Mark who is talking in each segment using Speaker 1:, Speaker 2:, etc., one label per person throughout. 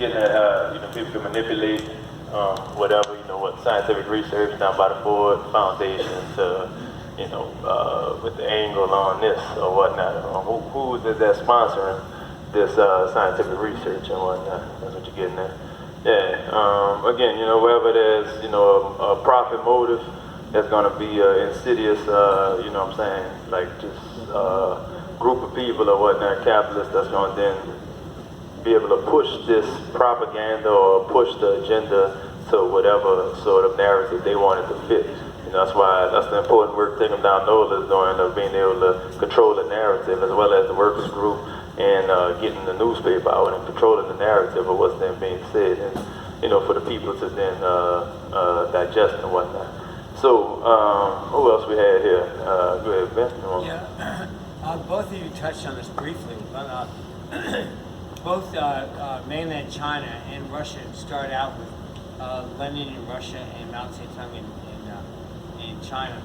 Speaker 1: getting that, people can manipulate whatever, what scientific research done by the Ford Foundation to, with the angle on this or whatnot. Who is it that's sponsoring this scientific research and whatnot? That's what you're getting at. Yeah, again, wherever there's, a profit motive, there's going to be insidious, like just group of people or whatnot, capitalists, that's going to then be able to push this propaganda or push the agenda to whatever sort of narrative they want it to fit. That's the important work Taking Down NOLA is doing, of being able to control the narrative, as well as the workers group, and getting the newspaper out and controlling the narrative of what's then being said, and for the people to then digest and whatnot. So, who else we had here? Go ahead, Ben.
Speaker 2: Yeah, both of you touched on this briefly, but both mainland China and Russia started out with Lenin in Russia and Mao Zedong in China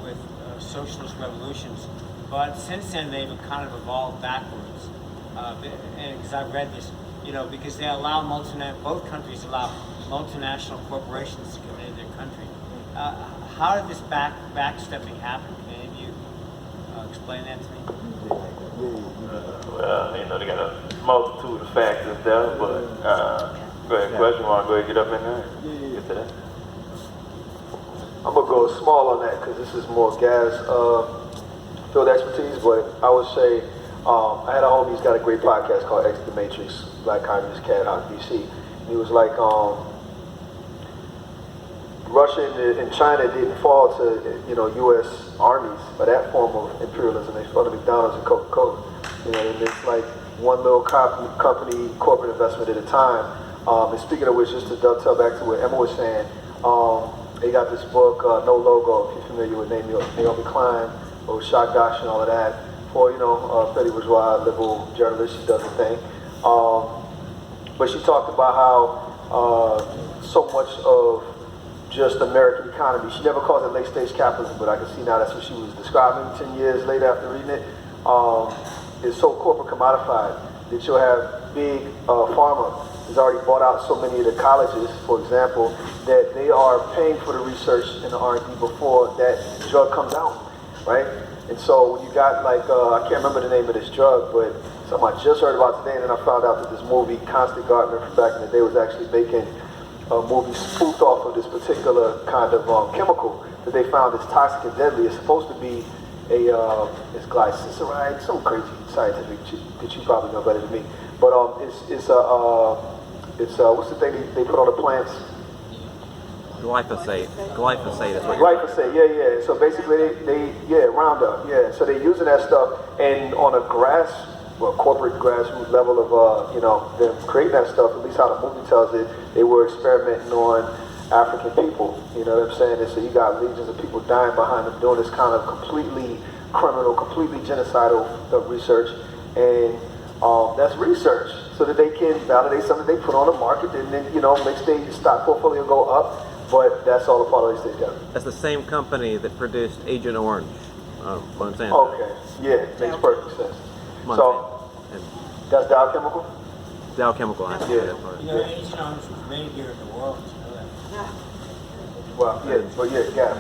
Speaker 2: with socialist revolutions. But since then, they've kind of evolved backwards. And because I've read this, because they allow both countries allow multinational corporations to come into their country. How did this backstepping happen? Can any of you explain that to me?
Speaker 1: Well, they got a multitude of factors there, but go ahead, question. Want to go ahead and get up in there? Get to that.
Speaker 3: I'm going to go small on that because this is more gas field expertise, but I would say I had a homie who's got a great podcast called Exit the Matrix, Black Communist Cat out in DC. And he was like, Russia and China didn't fall to U.S. armies by that form of imperialism. They fell to McDonald's and Coca-Cola. And it's like one little company, corporate investment at a time. And speaking of which, just to dovetail back to what Emma was saying, they got this book, No Logo, if you're familiar with Naomi Klein, or Shock Doctrine, all of that, for, fairly bourgeois, liberal journalist. She does her thing. But she talked about how so much of just American economy, she never calls it late-stage capitalism, but I can see now that's what she was describing 10 years later after reading it, is so corporate commodified that you'll have big pharma has already bought out so many of the colleges, for example, that they are paying for the research and the R&D before that drug comes out, right? And so when you got like, I can't remember the name of this drug, but something I just heard about today, and then I found out that this movie, Constant Gardener, from back in the day, was actually making a movie spoofed off of this particular kind of chemical that they found is toxic and deadly. It's supposed to be it's glyceride, some crazy scientific that you probably know better than me. But it's what's the thing they put on the plants?
Speaker 4: Glyphosate. Glyphosate is what you're
Speaker 3: Glyphosate, yeah. So basically they Roundup, yeah. So they're using that stuff, and on a corporate grassroots level of them creating that stuff, at least how the movie tells it, they were experimenting on African people. You know what I'm saying? And so you got legions of people dying behind them doing this kind of completely criminal, completely genocidal research, and that's research so that they can validate something they put on the market, and then makes their stock portfolio go up. But that's all a part of late-stage capital.
Speaker 4: That's the same company that produced Agent Orange, Monsanto.
Speaker 3: Okay, yeah, makes perfect sense.
Speaker 4: Monsanto.
Speaker 3: So that's Dow Chemical.
Speaker 4: Dow Chemical has to do that part.
Speaker 2: Agent Orange was made here in the world.
Speaker 3: Well, yeah.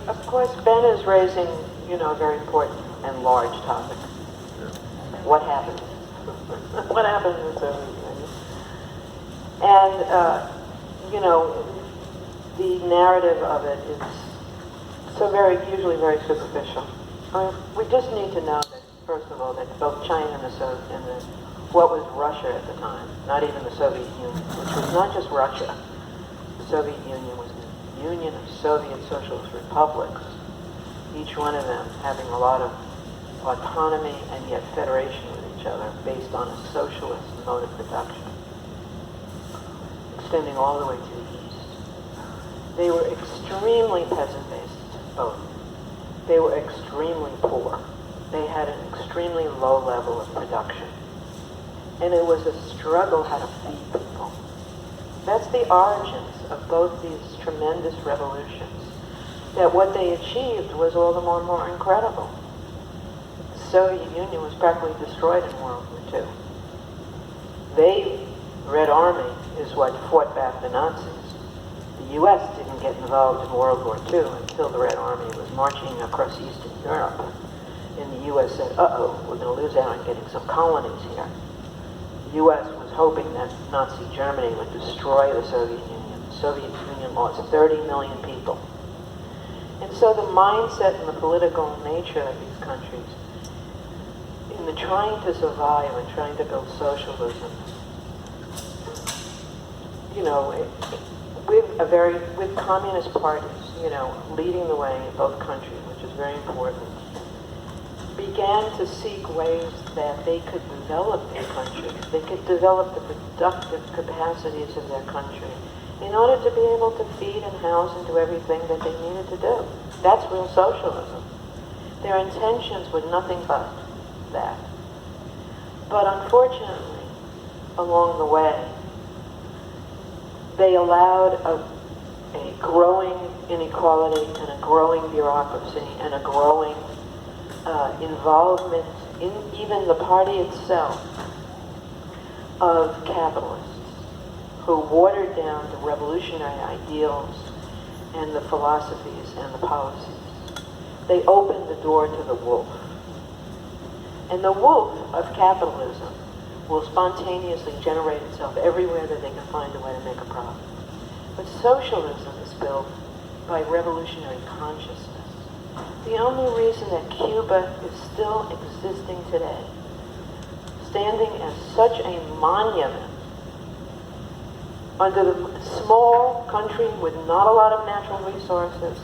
Speaker 5: Of course, Ben is raising, a very important and large topic. What happened? What happened in the Soviet Union? And, the narrative of it is usually very superficial. We just need to know that, first of all, that both China and what was Russia at the time, not even the Soviet Union, which was not just Russia. The Soviet Union was the Union of Soviet Socialist Republics, each one of them having a lot of autonomy and yet federation with each other based on a socialist mode of production, extending all the way to the east. They were extremely peasant-based, both. They were extremely poor. They had an extremely low level of production. And it was a struggle how to feed people. That's the origins of both these tremendous revolutions. That what they achieved was all the more incredible. The Soviet Union was practically destroyed in World War II. They, Red Army, is what fought back the Nazis. The U.S. didn't get involved in World War II until the Red Army was marching across Eastern Europe. And the U.S. said, uh-oh, we're going to lose out on getting some colonies here. The U.S. was hoping that Nazi Germany would destroy the Soviet Union. The Soviet Union lost 30 million people. And so the mindset and the political nature of these countries, in the trying to survive and trying to build socialism, you know, with communist parties, you know, leading the way in both countries, which is very important, began to seek ways that they could develop their countries. They could develop the productive capacities of their country in order to be able to feed and house and do everything that they needed to do. That's real socialism. Their intentions were nothing but that. But unfortunately, along the way, they allowed a growing inequality and a growing bureaucracy and a growing involvement in even the party itself of capitalists who watered down the revolutionary ideals and the philosophies and the policies. They opened the door to the wolf. And the wolf of capitalism will spontaneously generate itself everywhere that they can find a way to make a profit. But socialism is built by revolutionary consciousness. The only reason that Cuba is still existing today, standing as such a monument under the small country with not a lot of natural resources,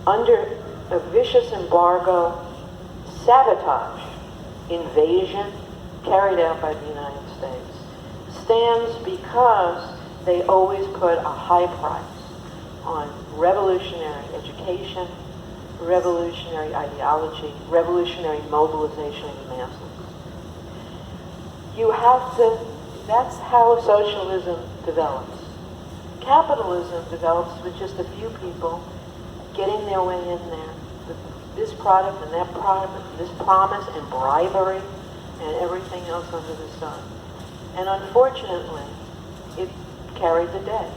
Speaker 5: under a vicious embargo, sabotage, invasion carried out by the United States, stands because they always put a high price on revolutionary education, revolutionary ideology, revolutionary mobilization of the masses. You have to, that's how socialism develops. Capitalism develops with just a few people getting their way in there. This product and that product, this promise and bribery and everything else under the sun. And unfortunately, it carried the day.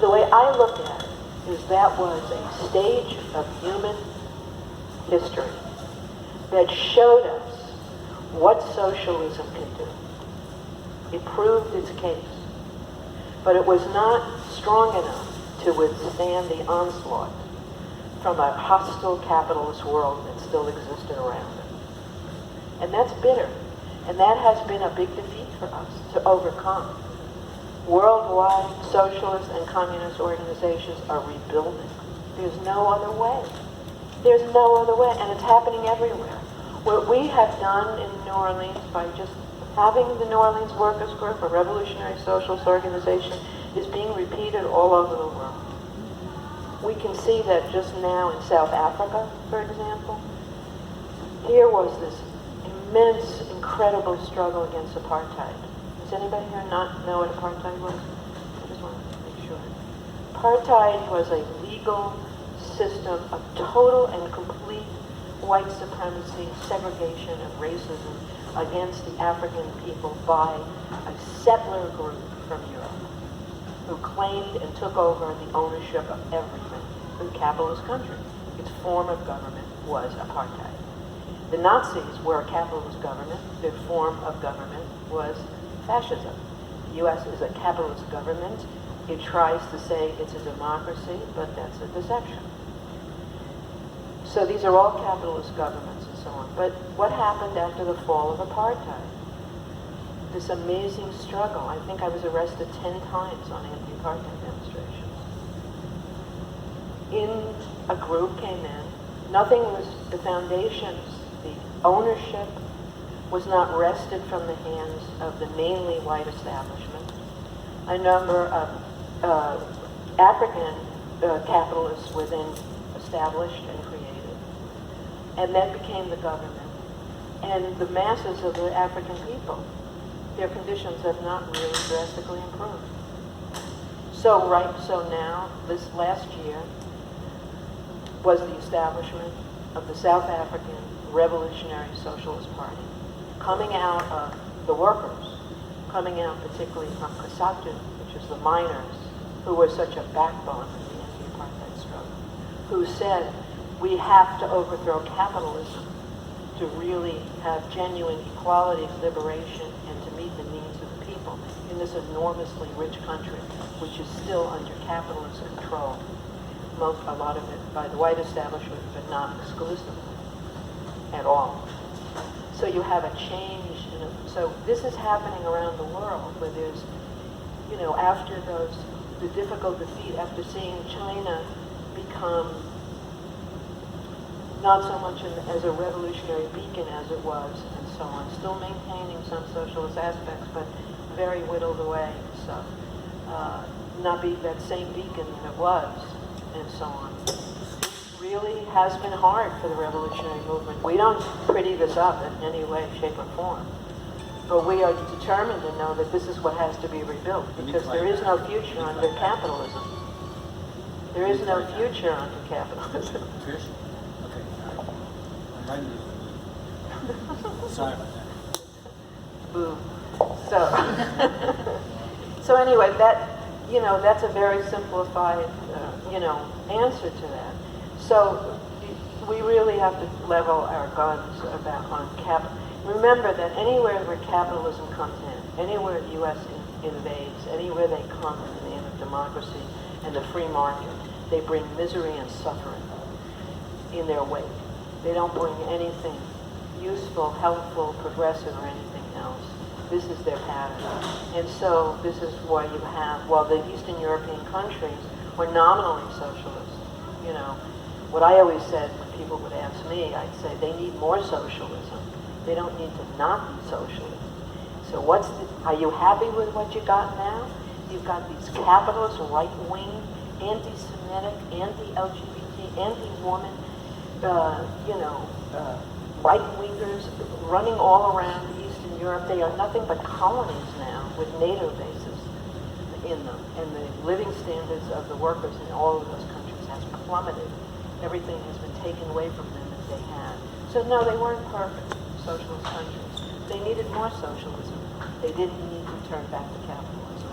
Speaker 5: The way I look at it is that was a stage of human history that showed us what socialism can do. It proved its case. But it was not strong enough to withstand the onslaught from a hostile capitalist world that still existed around it. And that's bitter. And that has been a big defeat for us to overcome. Worldwide socialist and communist organizations are rebuilding. There's no other way. There's no other way, and it's happening everywhere. What we have done in New Orleans by just having the New Orleans Workers Group, a revolutionary socialist organization, is being repeated all over the world. We can see that just now in South Africa, for example. Here was this immense, incredible struggle against apartheid. Does anybody here not know what apartheid was? I just want to make sure. Apartheid was a legal system of total and complete white supremacy, segregation, and racism against the African people by a settler group from Europe who claimed and took over the ownership of everything in the capitalist country. Its form of government was apartheid. The Nazis were a capitalist government. Their form of government was fascism. The U.S. is a capitalist government. It tries to say it's a democracy, but that's a deception. So these are all capitalist governments and so on. But what happened after the fall of apartheid? This amazing struggle. I think I was arrested 10 times on anti-apartheid demonstrations. A group came in. Nothing was, the foundations, the ownership was not wrested from the hands of the mainly white establishment. A number of African capitalists were then established and created. And that became the government. And the masses of the African people, their conditions have not really drastically improved. So now, this last year, was the establishment of the South African Revolutionary Socialist Party, coming out of the workers coming out, particularly from Kasatu, which is the miners, who were such a backbone in the anti-apartheid struggle, who said, we have to overthrow capitalism to really have genuine equality, liberation, and to meet the needs of the people in this enormously rich country, which is still under capitalist control. A lot of it by the white establishment, but not exclusively at all. So you have a change. So this is happening around the world, where there's, after the difficult defeat, after seeing China become not so much as a revolutionary beacon as it was, and so on, still maintaining some socialist aspects, but very whittled away, so not be that same beacon that it was, and so on. It really has been hard for the revolutionary movement. We don't pretty this up in any way, shape, or form, but we are determined to know that this is what has to be rebuilt, because there is no future under capitalism. There is no future under capitalism.
Speaker 2: Sorry about that.
Speaker 5: Boo. So anyway, that's a very simplified, answer to that. So we really have to level our guns on capital. Remember that anywhere where capitalism comes in, anywhere the U.S. invades, anywhere they come in the name of democracy and the free market, they bring misery and suffering in their wake. They don't bring anything useful, helpful, progressive, or anything else. This is their pattern. And so this is why you have, the Eastern European countries were nominally socialist. What I always said when people would ask me, I'd say they need more socialism. They don't need to not be socialist. So are you happy with what you got now? You've got these capitalist, right-wing, anti-Semitic, anti-LGBT, anti-woman, right-wingers running all around Eastern Europe. They are nothing but colonies now with NATO bases in them. And the living standards of the workers in all of those countries has plummeted. Everything has been taken away from them that they had. So no, they weren't perfect socialist countries. They needed more socialism. They didn't need to turn back to capitalism.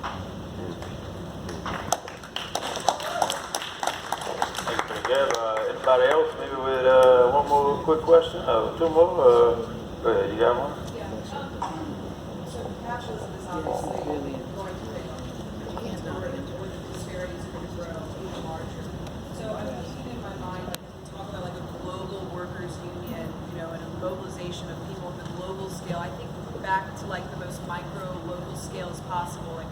Speaker 1: Thanks for the give. Anybody else? Maybe with one more quick question? Two more? Go ahead, you got one?
Speaker 6: Yeah. So capitalism is obviously going to make with the disparities going to grow even larger. So I'm thinking in my mind, like, we talk about like a global workers union, and a mobilization of people at the global scale. I think back to like the most micro local scale as possible. Like,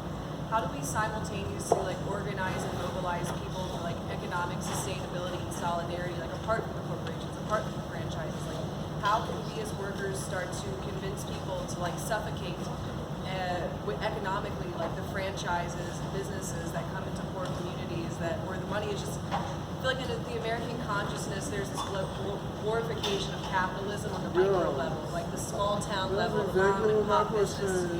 Speaker 6: how do we simultaneously like organize and mobilize people for like economic sustainability and solidarity, like apart from the corporations, apart from the franchises? Like, how can we as workers start to convince people to like suffocate economically, like the franchises and businesses that come into poor communities where the money is just, I feel like in the American consciousness there's this glorification of capitalism on the micro level, like the small town level, the mom and pop business,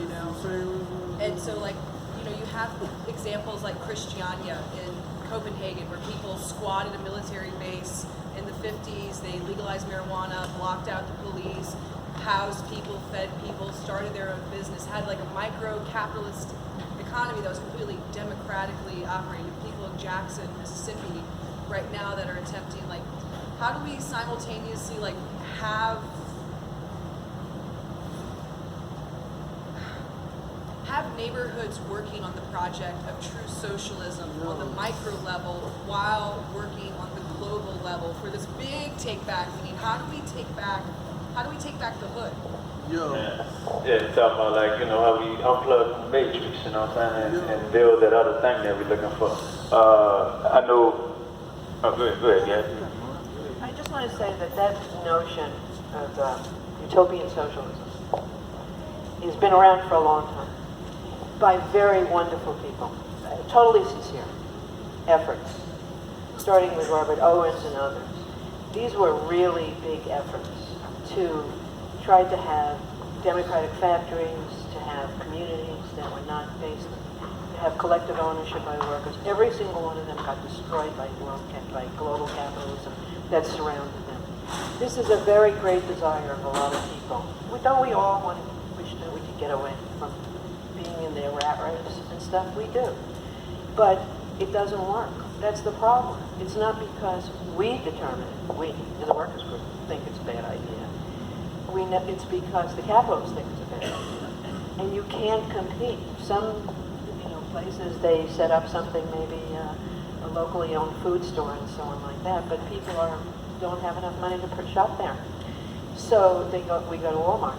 Speaker 6: And so like, you have examples like Christiania in Copenhagen, where people squatted a military base in the 50s, they legalized marijuana, blocked out the police, housed people, fed people, started their own business, had like a micro-capitalist economy that was completely democratically operating. People in Jackson, Mississippi, right now that are attempting, like, how do we simultaneously, like, have neighborhoods working on the project of true socialism on the micro level while working on the global level for this big take back? Meaning, how do we take back the hood?
Speaker 1: Yeah, you're talking about like, how we unplug the matrix, you know what I'm saying, and build that other thing that we're looking for. I know, go ahead, yeah.
Speaker 5: I just want to say that notion of utopian socialism has been around for a long time by very wonderful people, totally sincere efforts, starting with Robert Owens and others. These were really big efforts to try to have democratic factories, to have communities that were not based, to have collective ownership by the workers. Every single one of them got destroyed by global capitalism that surrounded them. This is a very great desire of a lot of people. Don't we all wish that we could get away from being in their rat race and stuff. We do. But it doesn't work. That's the problem. It's not because we determine it, we in the workers group think it's a bad idea. We know it's because the capitalists think it's a bad idea. And you can't compete. Some places they set up something, maybe a locally owned food store and so on like that, but people don't have enough money to shop there. So we go to Walmart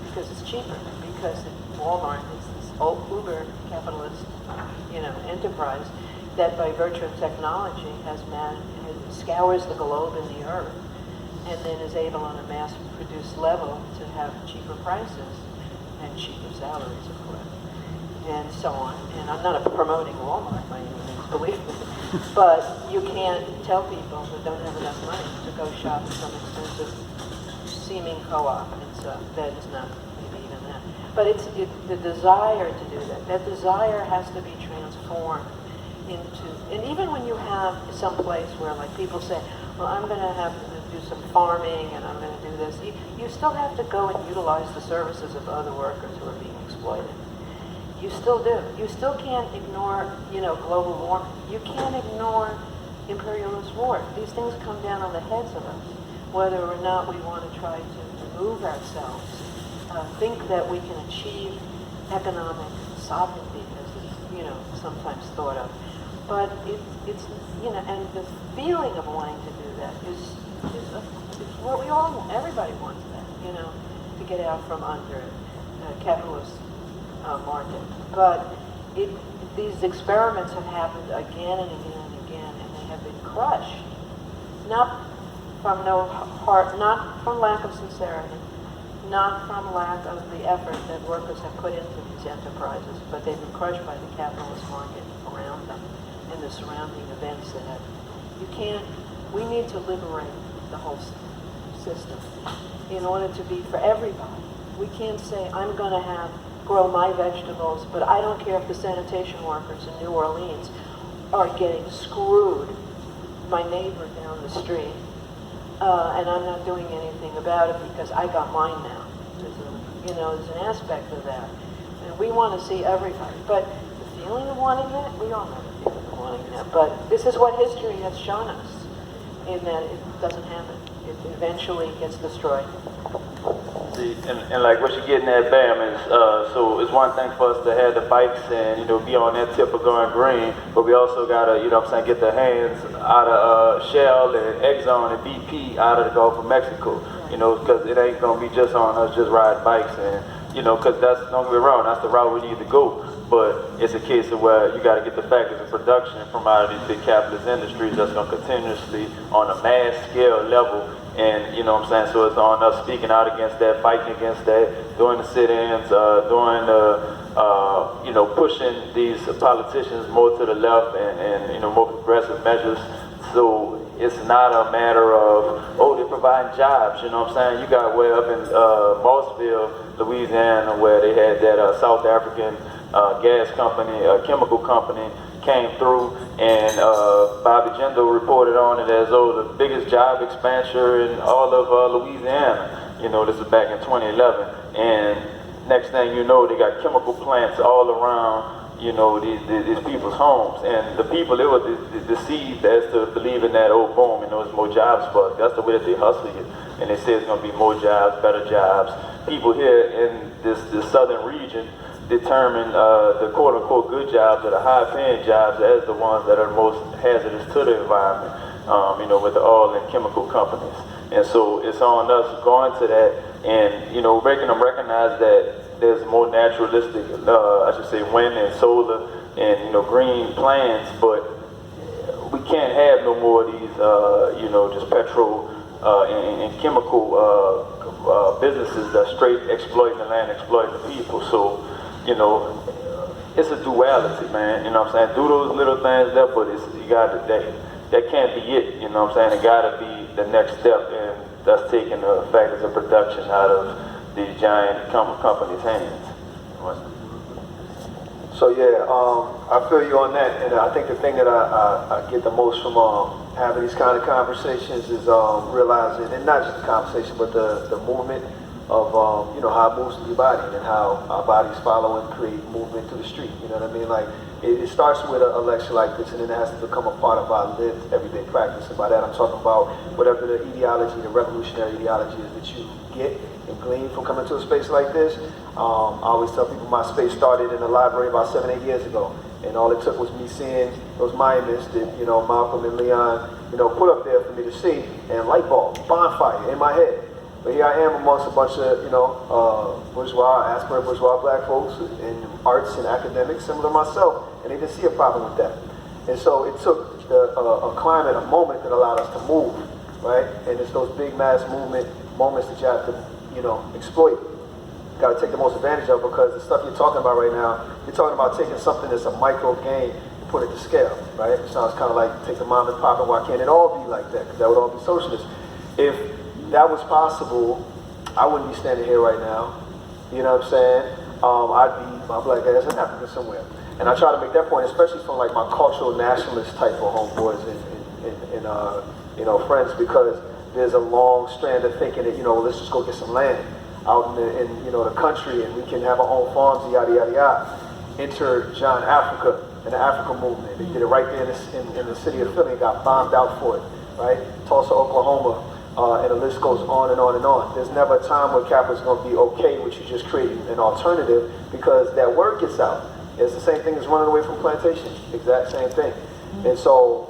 Speaker 5: because it's cheaper, because Walmart is this old uber capitalist enterprise that by virtue of technology scours the globe and the earth, and then is able on a mass-produced level to have cheaper prices and cheaper salaries, of course, and so on. And I'm not promoting Walmart by any means, believe me, but you can't tell people that don't have enough money to go shop at some expensive seeming co-op and stuff. That is not maybe even that. But it's the desire to do that. That desire has to be transformed into, and even when you have some place where like people say, well, I'm going to have to do some farming and I'm going to do this, you still have to go and utilize the services of other workers who are being exploited. You still do. You still can't ignore, global warming. You can't ignore imperialist war. These things come down on the heads of us, whether or not we want to try to remove ourselves, think that we can achieve economic sovereignty, as is, sometimes thought of. But it's and the feeling of wanting to do that is what we all want. Everybody wants that, to get out from under capitalist market. But these experiments have happened again and again and again, and they have been crushed, not from no heart, not from lack of sincerity, not from lack of the effort that workers have put into these enterprises, but they've been crushed by the capitalist market around them and the surrounding events that have. We need to liberate the whole system in order to be for everybody. We can't say, I'm going to grow my vegetables, but I don't care if the sanitation workers in New Orleans are getting screwed, my neighbor down the street, and I'm not doing anything about it because I got mine now. There's an aspect of that. And we want to see everybody. But the feeling of wanting that, we all know the feeling of wanting that. But this is what history has shown us, in that it doesn't happen. It eventually gets destroyed.
Speaker 1: See, and like what you're getting at, Bam, is so it's one thing for us to have the bikes and be on that tip of going green, but we also gotta get the hands out of Shell and Exxon and BP out of the Gulf of Mexico, because it ain't gonna be just on us just riding bikes and because don't get me wrong, that's the route we need to go. But it's a case of where you got to get the factors of production from out of these big capitalist industries that's going to continuously on a mass scale level. And so it's on us speaking out against that, fighting against that, doing the sit-ins, doing the, pushing these politicians more to the left and more progressive measures. So it's not a matter of, they're providing jobs, You got way up in Mossville, Louisiana, where they had that South African gas company, chemical company, came through, and Bobby Jindal reported on it as the biggest job expansion in all of Louisiana. This is back in 2011, and next thing you know, they got chemical plants all around, these people's homes, and the people, they were deceived as to believing that, boom, there's more jobs for us. That's the way that they hustle you, and they say it's going to be more jobs, better jobs. People here in this southern region determine the quote-unquote good jobs or the high-paying jobs as the ones that are most hazardous to the environment, with the oil and chemical companies. And so it's on us going to that and, making them recognize that there's more naturalistic, wind and solar and, green plans, but we can't have no more of these, just petrol and chemical businesses that straight exploiting the land, exploiting the people. So, it's a duality, man. Do those little things there, but that can't be it. It gotta be the next step, and that's taking the factors of production out of these giant companies' hands.
Speaker 3: So yeah, I feel you on that, and I think the thing that I get the most from having these kind of conversations is realizing, and not just the conversation, but the movement you know, how it moves through your body and how our bodies follow and create movement through the street. You know what I mean? Like, it starts with a lecture like this, and then it has to become a part of our lived everyday practice. And by that, I'm talking about whatever the ideology, the revolutionary ideology is that you get and glean from coming to a space like this. I always tell people my space started in the library about 7-8 years ago. And all it took was me seeing those monuments that, you know, Malcolm and Leon, you know, put up there for me to see, and light bulb, bonfire in my head. But here I am amongst a bunch of, you know, bourgeois, aspirant bourgeois black folks in arts and academics, similar to myself, and they didn't see a problem with that. And so it took a climate, a moment that allowed us to move, right? And it's those big mass movement moments that you have to, you know, exploit. You got to take the most advantage of, because the stuff you're talking about right now, you're talking about taking something that's a micro gain and put it to scale, right? It sounds kind of like take the mom and pop, and why can't it all be like that? Because that would all be socialist. If that was possible, I wouldn't be standing here right now. You know what I'm saying? I'd be my black ass in Africa somewhere. And I try to make that point, especially from like my cultural nationalist type of homeboys and you know, friends, because there's a long strand of thinking that, you know, let's just go get some land out in you know, the country, and we can have our own farms, yada yada yada. Enter John Africa and the Africa movement. They did it right there in the city of Philly and got bombed out for it, right? Tulsa, Oklahoma. And the list goes on and on and on. There's never a time where capitalism is going to be okay with you just creating an alternative, because that word gets out. It's the same thing as running away from plantation. Exact same thing. And so,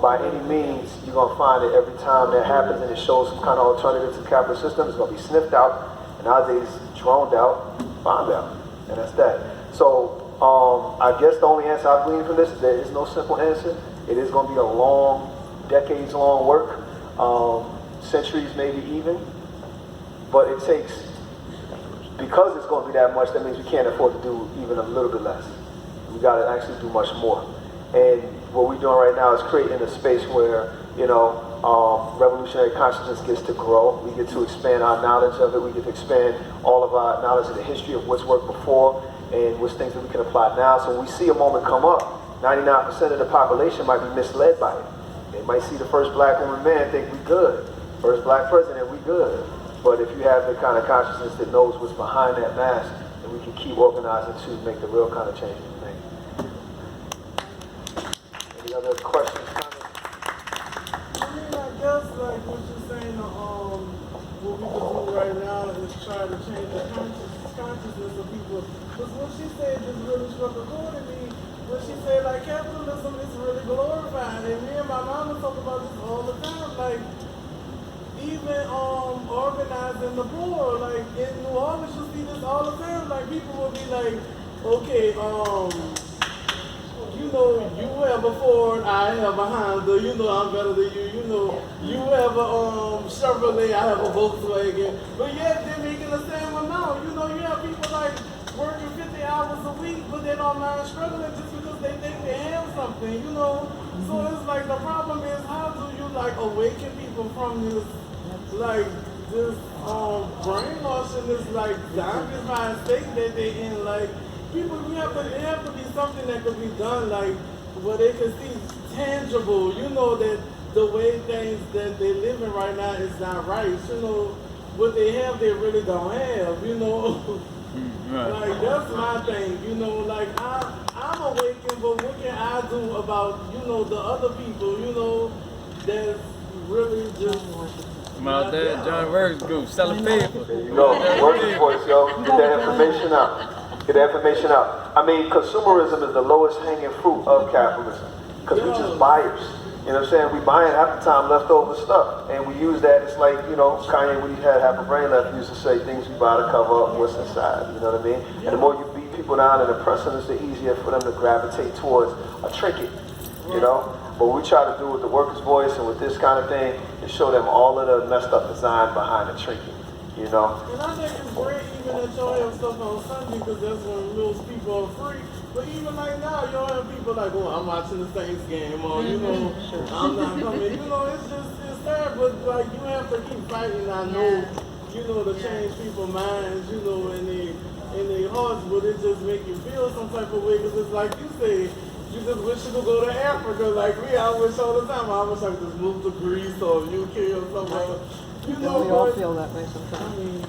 Speaker 3: by any means, you're going to find that every time that happens and it shows some kind of alternative to the capitalist system, it's going to be sniffed out, and nowadays droned out, bombed out. And that's that. So, I guess the only answer I've gleaned from this is there is no simple answer. It is going to be a long, decades-long work. Centuries maybe even, but it takes, because it's going to be that much, that means we can't afford to do even a little bit less. We got to actually do much more. And what we're doing right now is creating a space where, you know, revolutionary consciousness gets to grow. We get to expand our knowledge of it. We get to expand all of our knowledge of the history of what's worked before and what's things that we can apply now. So when we see a moment come up, 99% of the population might be misled by it. They might see the first black woman man, think we good. First black president, we good. But if you have the kind of consciousness that knows what's behind that mask, then we can keep organizing to make the real kind of change we make. Any other questions, comments?
Speaker 7: I mean, I guess like what you're saying, what we can do right now is try to change the consciousness of people. Because what she said just really struck a chord in me. When she said like capitalism is really glorified, and me and my mama talk about this all the time, like. Even organizing the poor, like in New Orleans, you see this all the time. Like people will be like, okay, you know, you have a Ford, I have a Honda. You know, I'm better than you. You know, you have a Chevrolet, I have a Volkswagen. But yet they're making the same amount. You know, you have people like working 50 hours a week, but they don't mind struggling just because they think they have something. You know, so it's like the problem is how do you like awaken people from this. Like this brainwashing, this like zombified state that they in. Like people, it have to be something that could be done, like where they can see tangible. You know that the way things that they're living right now is not right. You know what they have, they really don't have. You know, like that's my thing. You know, like I'm awakened, but what can I do about the other people? You know, that's really just.
Speaker 8: I'm out there, John Works Group, selling paper.
Speaker 3: There you go. Working for it, yo. Get that information out. Get that information out. I mean, consumerism is the lowest hanging fruit of capitalism. Because we're just buyers. You know what I'm saying? We buying half the time leftover stuff. And we use that, it's like, you know, Kanye, when he had half a brain left, he used to say things we buy to cover up what's inside. You know what I mean? And the more you beat people down and oppress them, it's the easier for them to gravitate towards a trinket. You know? But what we try to do with the workers' voice and with this kind of thing is show them all of the messed up design behind the trinket, you know?
Speaker 7: And I think it's great even that y'all have stuff on Sunday because that's when most people are free. But even like now, y'all have people like, oh, I'm watching the Saints game, or, you know, I'm not coming. You know, it's sad, but like you have to keep fighting. I know, you know, to change people's minds, you know, in their hearts, but it just make you feel some type of way because it's like you say, you just wish you could go to Africa like me. I wish all the time. I wish I could just move to Greece or UK or somewhere. You know,
Speaker 5: we all feel that way sometimes.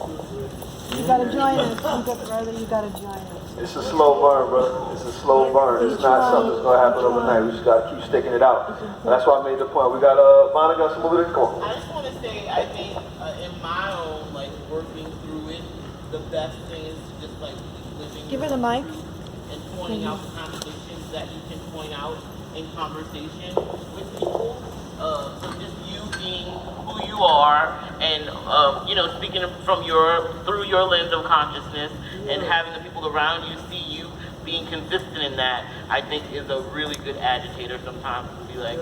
Speaker 9: You gotta join us. You gotta join us.
Speaker 3: It's a slow burn, brother. It's a slow burn. It's not something that's gonna happen overnight. We just gotta keep sticking it out. And that's why I made the point. We got Vonna got some moving. Come on.
Speaker 10: I just want to say, I think in my own like working through it, the best thing is to just like keep living.
Speaker 9: Give her the mic.
Speaker 10: And pointing out the contradictions that you can point out in conversation with people. So just you being who you are, and you know, speaking from through your lens of consciousness, and having the people around you see you being consistent in that, I think is a really good agitator sometimes, to be like,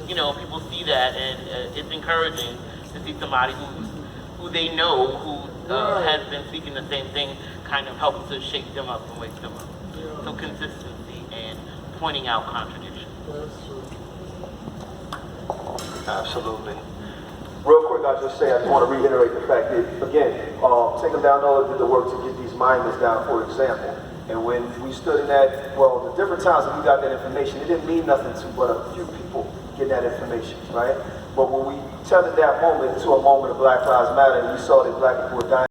Speaker 10: you know, people see that, and it's encouraging to see somebody who they know, who has been speaking the same thing, kind of helps to shake them up and wake them up. So consistency and pointing out contradictions.
Speaker 3: Absolutely. Real quick, I just want to reiterate the fact that, again, Taking Down Nola did the work to get these miners down, for example. And when we stood in that, well, the different times that we got that information, it didn't mean nothing to but a few people getting that information, right? But when we turned that moment to a moment of Black Lives Matter, and we saw that black people were dying